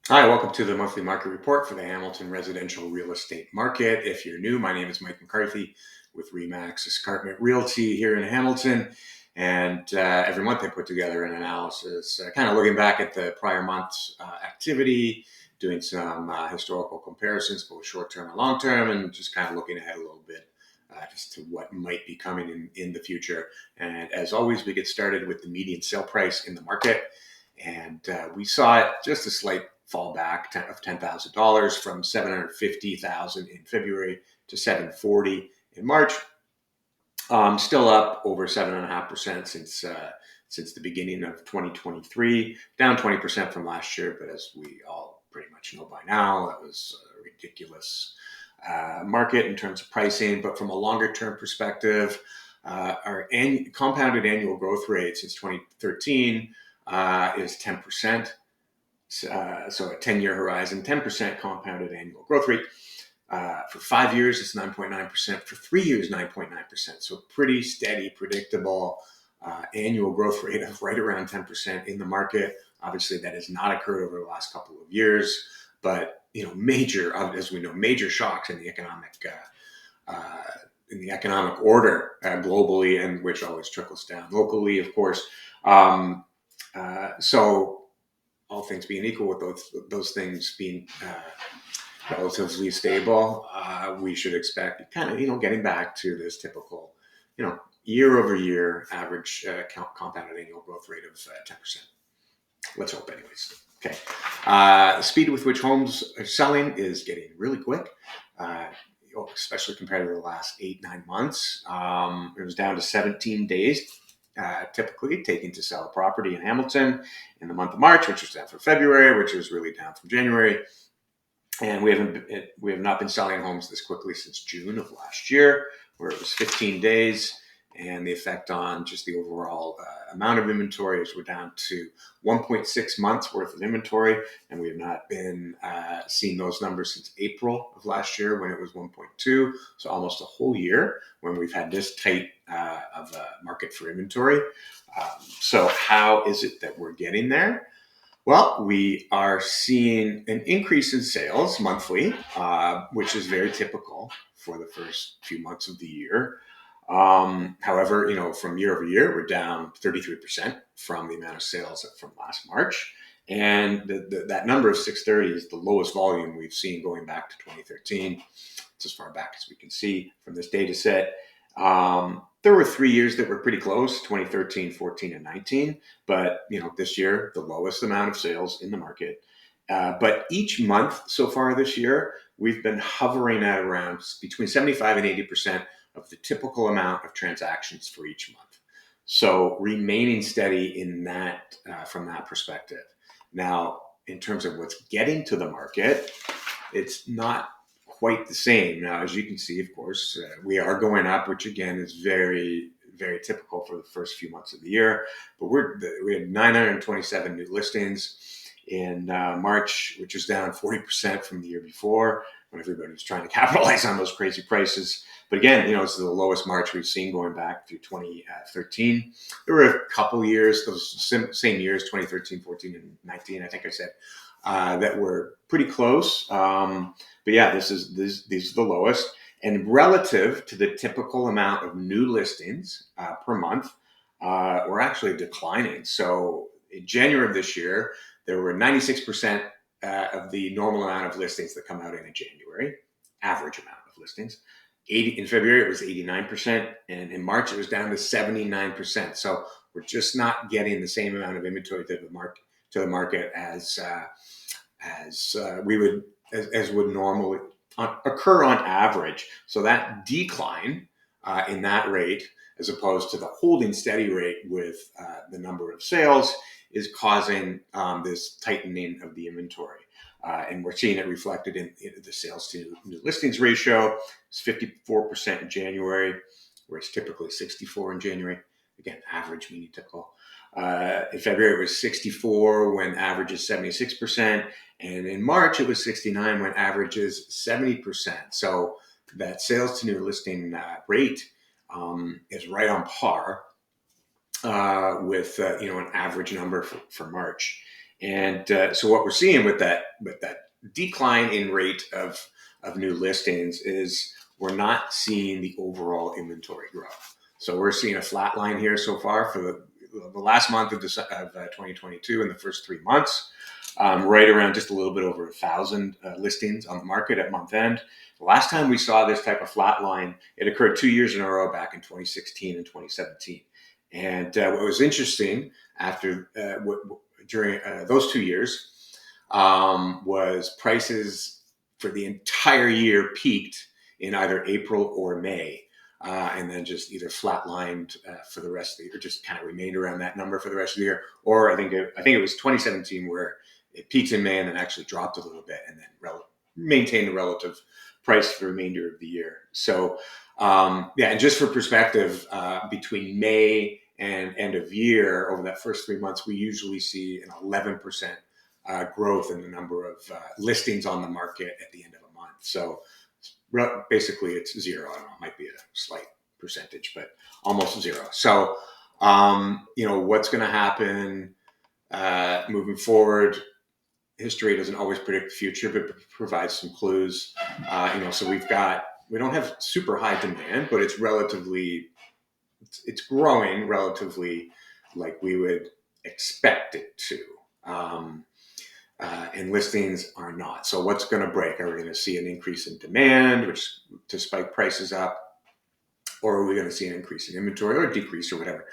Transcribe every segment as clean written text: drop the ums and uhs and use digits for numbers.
Hi, welcome to the monthly market report for the Hamilton residential real estate market. If you're new, my name is Mike McCarthy with Remax Escarpment Realty here in Hamilton. And every month I put together an analysis, kind of looking back at the prior month's activity, doing some historical comparisons, both short term and long term, and just kind of looking ahead a little bit just to what might be coming in the future. And as always, we get started with the median sale price in the market. And we saw it just a slight fallback of $10,000 from 750,000 in February to 740 in March. Still up over 7.5% since the beginning of 2023, down 20% from last year. But as we all pretty much know by now, that was a ridiculous market in terms of pricing. But from a longer term perspective, our compounded annual growth rate since 2013 is 10%. So a 10-year horizon, 10% compounded annual growth rate. For 5 years, it's 9.9%. For 3 years, 9.9%. So pretty steady, predictable annual growth rate of right around 10% in the market. Obviously, that has not occurred over the last couple of years, but major, as we know, major shocks in the economic order globally, and which always trickles down locally, of course. So all things being equal, with those things being relatively stable, we should expect kind of getting back to this typical year over year average compounded annual growth rate of 10%. Let's hope, anyways. Okay. The speed with which homes are selling is getting really quick, especially compared to the last 8-9 months. It was down to 17 days. Typically taking to sell a property in Hamilton in the month of March, which was down from February, which was really down from January. And we have not been selling homes this quickly since June of last year, where it was 15 days. And the effect on just the overall amount of inventory is we're down to 1.6 months worth of inventory. And we have not been seeing those numbers since April of last year, when it was 1.2. So almost a whole year when we've had this tight of a market for inventory. So how is it that we're getting there? Well, we are seeing an increase in sales monthly, which is very typical for the first few months of the year. However, from year over year, we're down 33% from the amount of sales from last March. And that number of 630 is the lowest volume we've seen going back to 2013. It's as far back as we can see from this data set. There were 3 years that were pretty close, 2013, 14, and 19. But, this year, the lowest amount of sales in the market. But each month so far this year, we've been hovering at around between 75 and 80% of the typical amount of transactions for each month. So remaining steady in that from that perspective. Now, in terms of what's getting to the market, it's not quite the same. Now, as you can see, of course, we are going up, which again is very, very typical for the first few months of the year. But we had 927 new listings in March, which is down 40% from the year before, when everybody was trying to capitalize on those crazy prices. But again, it's the lowest March we've seen going back through 2013. There were a couple years, those same years, 2013, 14, and 19, I think I said, that were pretty close. But yeah, these are the lowest. And relative to the typical amount of new listings per month, we're actually declining. So in January of this year, there were 96% of the normal amount of listings that come out in January, average amount of listings. In February, it was 89%, and in March, it was down to 79%. So we're just not getting the same amount of inventory to the market as would normally occur on average. So that decline in that rate, as opposed to the holding steady rate with the number of sales, is causing this tightening of the inventory. And we're seeing it reflected in the sales to new listings ratio. It's 54% in January, where it's typically 64% in January. Again, average meaning typical. In February, it was 64% when average is 76%. And in March, it was 69% when average is 70%. So that sales to new listing rate is right on par with an average number for March. And so what we're seeing with that decline in rate of new listings is we're not seeing the overall inventory growth. So we're seeing a flat line here so far for the last month of 2022 and the first 3 months, right around just a little bit over 1,000 listings on the market at month end. The last time we saw this type of flat line, it occurred 2 years in a row back in 2016 and 2017. And what was interesting after during those 2 years was prices for the entire year peaked in either April or May, and then just either flatlined for the rest of the year, or just kind of remained around that number for the rest of the year. Or I think it was 2017 where it peaked in May and then actually dropped a little bit, and then maintained a relative price for the remainder of the year. So yeah, and just for perspective, between May and end of year, over that first 3 months, we usually see an 11% growth in the number of listings on the market at the end of a month. So basically it's zero. I don't know, it might be a slight percentage, but almost zero. So, what's going to happen moving forward? History doesn't always predict the future, but provides some clues. So we don't have super high demand, but it's growing relatively like we would expect it to. And listings are not. So what's going to break? Are we going to see an increase in demand, which to spike prices up, or are we going to see an increase in inventory or a decrease or whatever?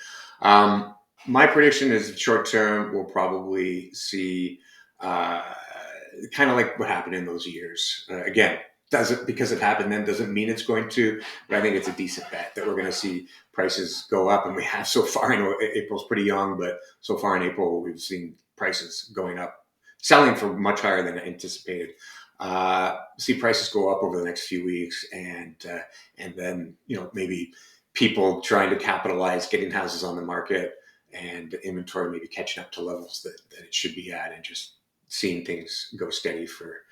My prediction is short term, we'll probably see kind of like what happened in those years. Again, because it happened then doesn't mean it's going to, but I think it's a decent bet that we're going to see prices go up, and we have so far. I know April's pretty young, but so far in April we've seen prices going up, selling for much higher than anticipated. See prices go up over the next few weeks, and then maybe people trying to capitalize getting houses on the market, and inventory maybe catching up to levels that it should be at, and just seeing things go steady for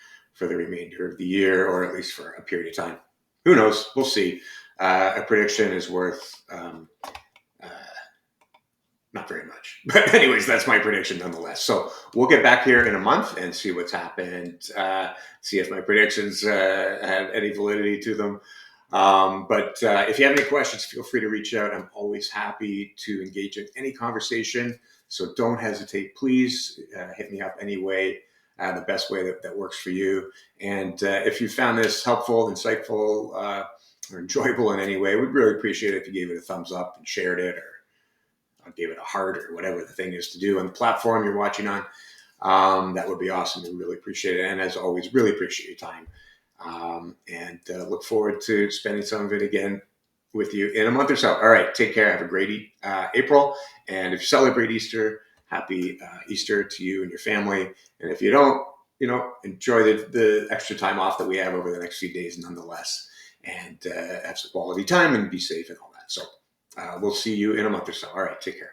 the remainder of the year, or at least for a period of time. Who knows? We'll see. A prediction is worth not very much. But anyways, that's my prediction nonetheless. So we'll get back here in a month and see what's happened, see if my predictions have any validity to them. But if you have any questions, feel free to reach out. I'm always happy to engage in any conversation. So don't hesitate. Please hit me up any way, the best way that works for you. And if you found this helpful, insightful, or enjoyable in any way, we'd really appreciate it if you gave it a thumbs up and shared it, or gave it a heart, or whatever the thing is to do on the platform you're watching on. That would be awesome. We really appreciate it. And as always, really appreciate your time. And look forward to spending some of it again with you in a month or so. All right. Take care. Have a great April. And if you celebrate Easter, happy Easter to you and your family. And if you don't, enjoy the extra time off that we have over the next few days nonetheless. And have some quality time and be safe and all that. So we'll see you in a month or so. All right. Take care.